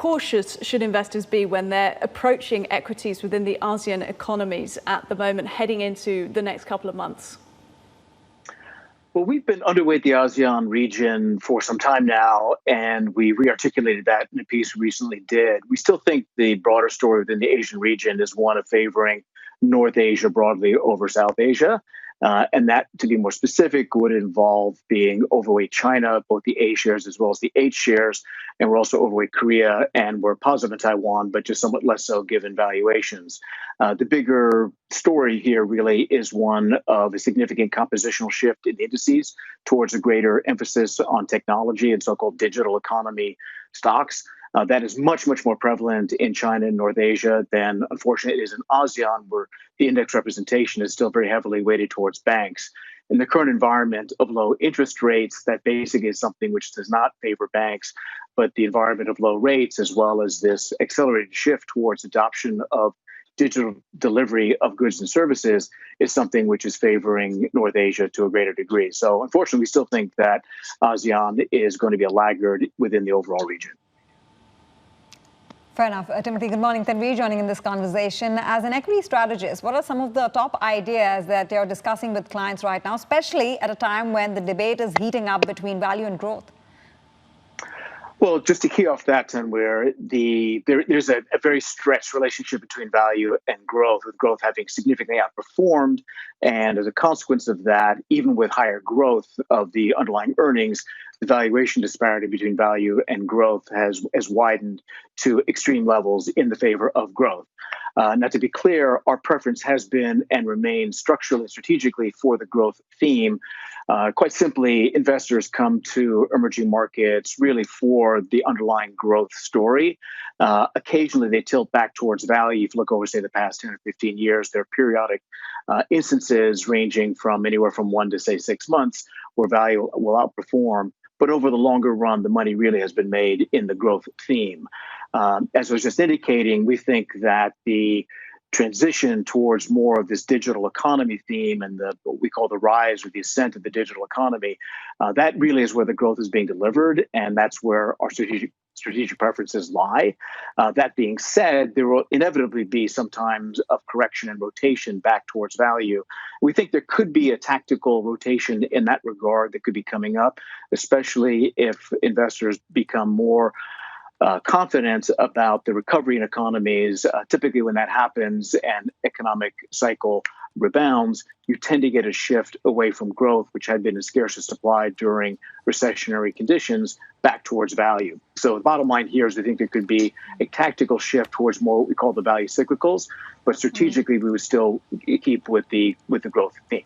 cautious should investors be when they're approaching equities within the ASEAN economies at the moment, heading into the next couple of months? Well, we've been underweight the ASEAN region for some time now, and we re-articulated that in a piece we recently did. We still think the broader story within the Asian region is one of favoring North Asia broadly over South Asia. And that, to be more specific, would involve being overweight China, both the A shares as well as the H shares. And we're also overweight Korea, and we're positive in Taiwan, but just somewhat less so given valuations. The bigger story here really is one of a significant compositional shift in indices towards a greater emphasis on technology and so-called digital economy stocks. That is much, much more prevalent in China and North Asia than, unfortunately, it is in ASEAN, where the index representation is still very heavily weighted towards banks. In the current environment of low interest rates, that basically is something which does not favor banks, but the environment of low rates, as well as this accelerated shift towards adoption of digital delivery of goods and services, is something which is favoring North Asia to a greater degree. So unfortunately, we still think that ASEAN is going to be a laggard within the overall region. Fair enough. Timothy, good morning. Tanveer joining in this conversation. As an equity strategist, what are some of the top ideas that you're discussing with clients right now, especially at a time when the debate is heating up between value and growth? Well, just to key off that, Tanweer, there's a very stretched relationship between value and growth, with growth having significantly outperformed. And as a consequence of that, even with higher growth of the underlying earnings, the valuation disparity between value and growth has widened to extreme levels in the favor of growth. Now, to be clear, our preference has been and remains structurally and strategically for the growth theme. Quite simply, investors come to emerging markets really for the underlying growth story. Occasionally, they tilt back towards value. If you look over, say, the past 10 or 15 years, there are periodic instances ranging from anywhere from 1 to, say, 6 months where value will outperform. But over the longer run, the money really has been made in the growth theme. As I was just indicating, we think that the transition towards more of this digital economy theme and what we call the rise or the ascent of the digital economy, that really is where the growth is being delivered, and that's where our strategic preferences lie. That being said, there will inevitably be some times of correction and rotation back towards value. We think there could be a tactical rotation in that regard that could be coming up, especially if investors become more confidence about the recovery in economies. Typically, when that happens and economic cycle rebounds, you tend to get a shift away from growth, which had been in scarcer supply during recessionary conditions, back towards value. So the bottom line here is we think there could be a tactical shift towards more what we call the value cyclicals, but strategically we would still keep with the growth theme.